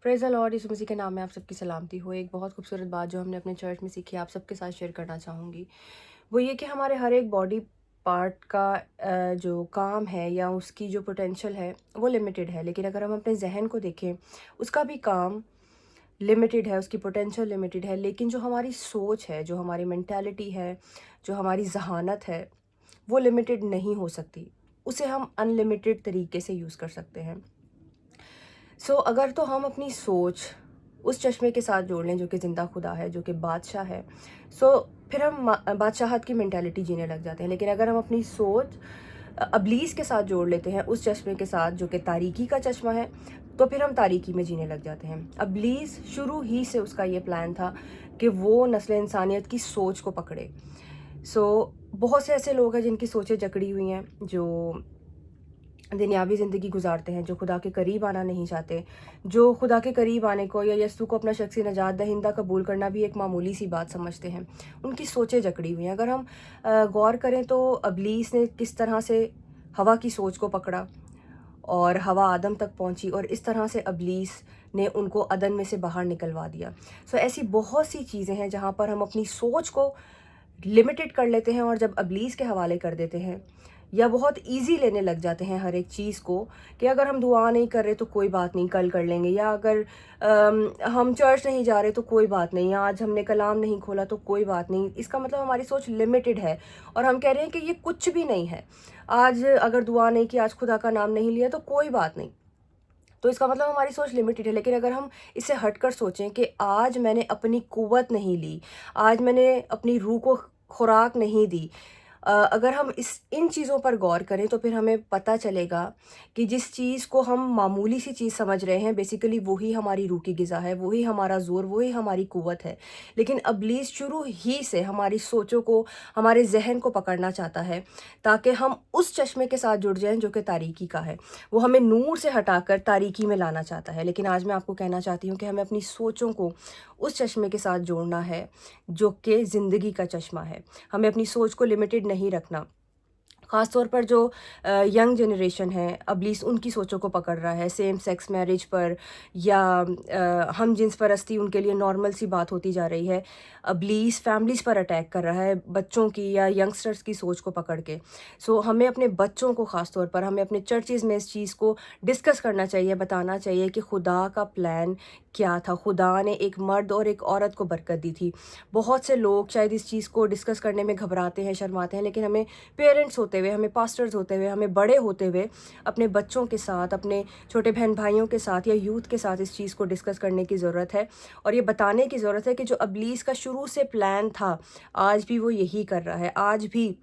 Praise the Lord, यीशु मसीह के नाम में आप सबकी सलामती हो। एक बहुत खूबसूरत बात जो हमने अपने चर्च में सीखी आप सबके साथ शेयर करना चाहूँगी। वो ये कि हमारे हर एक बॉडी पार्ट का जो काम है या उसकी जो पोटेंशियल है वो लिमिटेड है। लेकिन अगर हम अपने ज़हन को देखें, उसका भी काम लिमिटेड है, उसकी पोटेंशियल लिमिटेड है। लेकिन जो हमारी सोच है, जो हमारी मेंटालिटी है, जो हमारी ज़हानत है, वो लिमिटेड नहीं हो सकती। उसे हम अनलिमिटेड तरीके से यूज़ कर सकते हैं। अगर तो हम अपनी सोच उस चश्मे के साथ जोड़ लें जो कि ज़िंदा खुदा है, जो कि बादशाह है, फिर हम बादशाहत की मेंटालिटी जीने लग जाते हैं। लेकिन अगर हम अपनी सोच अबलीस के साथ जोड़ लेते हैं, उस चश्मे के साथ जो कि तारीकी का चश्मा है, तो फिर हम तारीकी में जीने लग जाते हैं। अबलीस शुरू ही से उसका ये प्लान था कि वो नस्ल इंसानियत की सोच को पकड़े। बहुत से ऐसे लोग हैं जिनकी सोचें जकड़ी हुई हैं, जो दुनियावी ज़िंदगी गुजारते हैं, जो खुदा के करीब आना नहीं चाहते, जो खुदा के करीब आने को या यस्सु को अपना शख्सी नजात दहिंदा कबूल करना भी एक मामूली सी बात समझते हैं। उनकी सोचें जकड़ी हुई हैं। अगर हम गौर करें तो अबलीस ने किस तरह से हवा की सोच को पकड़ा और हवा आदम तक पहुंची, और इस तरह से अबलीस ने उनको अदन में से बाहर निकलवा दिया। ऐसी बहुत सी चीज़ें हैं जहाँ पर हम अपनी सोच को लिमिटेड कर लेते हैं और जब अबलीस के हवाले कर देते हैं, या बहुत इजी लेने लग जाते हैं हर एक चीज़ को, कि अगर हम दुआ नहीं कर रहे तो कोई बात नहीं, कल कर लेंगे, या अगर हम चर्च नहीं जा रहे तो कोई बात नहीं, या आज हमने कलाम नहीं खोला तो कोई बात नहीं। इसका मतलब हमारी सोच लिमिटेड है और हम कह रहे हैं कि ये कुछ भी नहीं है। आज अगर दुआ नहीं की, आज खुदा का नाम नहीं लिया तो कोई बात नहीं, तो इसका मतलब हमारी सोच लिमिटेड है। लेकिन अगर हम इससे हटकर सोचें कि आज मैंने अपनी कुव्वत नहीं ली, आज मैंने अपनी रूह को खुराक नहीं दी, अगर हम इन चीज़ों पर गौर करें तो फिर हमें पता चलेगा कि जिस चीज़ को हम मामूली सी चीज़ समझ रहे हैं, बेसिकली वही हमारी रूह की ग़िज़ा है, वही हमारा ज़ोर, वही हमारी कुव्वत है। लेकिन इब्लीस शुरू ही से हमारी सोचों को, हमारे जहन को पकड़ना चाहता है ताकि हम उस चश्मे के साथ जुड़ जाएं जो कि तारीकी का है। वो हमें नूर से हटाकर तारीकी में लाना चाहता है। लेकिन आज मैं आपको कहना चाहती हूँ कि हमें अपनी सोचों को उस चश्मे के साथ जोड़ना है जो कि ज़िंदगी का चश्मा है। हमें अपनी सोच को लिमिटेड नहीं रखना। ख़ास तौर पर जो यंग जनरेशन है, इब्लीस उनकी सोचों को पकड़ रहा है सेम सेक्स मैरिज पर, या हम जिन्स परस्ती उनके लिए नॉर्मल सी बात होती जा रही है। इब्लीस फैमिलीज़ पर अटैक कर रहा है, बच्चों की या यंगस्टर्स की सोच को पकड़ के। हमें अपने बच्चों को, ख़ास तौर पर हमें अपने चर्चेज़ में इस चीज़ को डिस्कस करना चाहिए, बताना चाहिए कि खुदा का प्लान क्या था। खुदा ने एक मर्द और एक औरत को बरकत दी थी। बहुत से लोग शायद इस चीज़ को डिस्कस करने में घबराते हैं, शर्माते हैं, लेकिन हमें पेरेंट्स होते हुए, हमें पास्टर्स होते हुए, हमें बड़े होते हुए अपने बच्चों के साथ, अपने छोटे बहन भाइयों के साथ या यूथ के साथ इस चीज़ को डिस्कस करने की ज़रूरत है। और ये बताने की ज़रूरत है कि जो इब्लीस का शुरू से प्लान था, आज भी वो यही कर रहा है। आज भी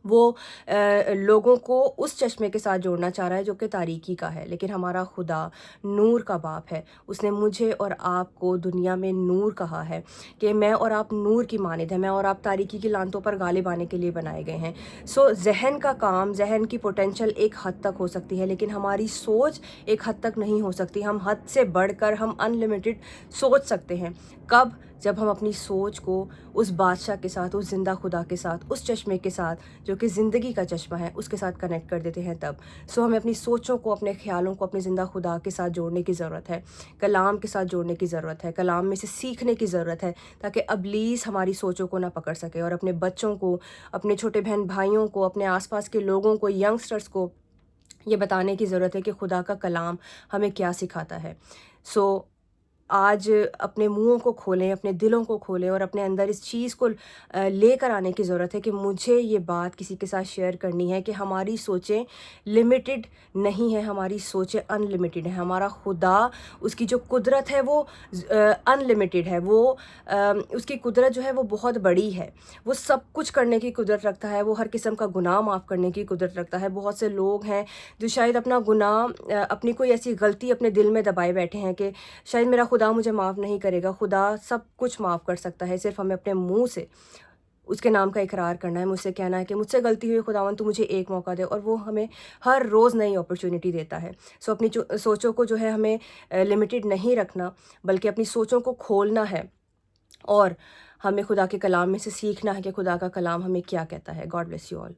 वो लोगों को उस चश्मे के साथ जोड़ना चाह रहा है जो कि तारीकी का है। लेकिन हमारा खुदा नूर का बाप है। उसने मुझे और आपको दुनिया में नूर कहा है कि मैं और आप नूर की मानिद है, मैं और आप तारीकी की लानतों पर गालिब आने के लिए बनाए गए हैं। जहन का काम, जहन की पोटेंशियल एक हद तक हो सकती है, लेकिन हमारी सोच एक हद तक नहीं हो सकती। हम हद से बढ़कर, हम अनलिमिटेड सोच सकते हैं। कब? जब हम अपनी सोच को उस बादशाह के साथ, उस ज़िंदा खुदा के साथ, उस चश्मे के साथ जो कि ज़िंदगी का चश्मा है, उसके साथ कनेक्ट कर देते हैं तब। हमें अपनी सोचों को, अपने ख़्यालों को अपने ज़िंदा खुदा के साथ जोड़ने की ज़रूरत है, कलाम के साथ जोड़ने की ज़रूरत है, कलाम में से सीखने की ज़रूरत है, ताकि इब्लीस हमारी सोचों को ना पकड़ सके। और अपने बच्चों को, अपने छोटे बहन भाइयों को, अपने आसपास के लोगों को, यंगस्टर्स को ये बताने की ज़रूरत है कि खुदा का कलाम हमें क्या सिखाता है। आज अपने मुँहों को खोलें, अपने दिलों को खोलें और अपने अंदर इस चीज़ को लेकर आने की ज़रूरत है कि मुझे ये बात किसी के साथ शेयर करनी है कि हमारी सोचें लिमिटेड नहीं है, हमारी सोचें अनलिमिटेड है। हमारा खुदा, उसकी जो कुदरत है वो अनलिमिटेड है। वो उसकी कुदरत जो है वो बहुत बड़ी है। वो सब कुछ करने की कुदरत रखता है। वो हर किस्म का गुनाह माफ़ करने की कुदरत रखता है। बहुत से लोग हैं जो शायद अपना गुनाह, अपनी कोई ऐसी गलती अपने दिल में दबाए बैठे हैं कि शायद मेरा खुदा मुझे माफ़ नहीं करेगा। खुदा सब कुछ माफ़ कर सकता है, सिर्फ़ हमें अपने मुँह से उसके नाम का इकरार करना है, मुझसे कहना है कि मुझसे गलती हुई खुदावन, तू मुझे एक मौका दे। और वो हमें हर रोज़ नई अपॉर्चुनिटी देता है। अपनी सोचों को जो है हमें लिमिटेड नहीं रखना, बल्कि अपनी सोचों को खोलना है और हमें खुदा के कलाम में से सीखना है कि खुदा का कलाम हमें क्या कहता है। God bless you all.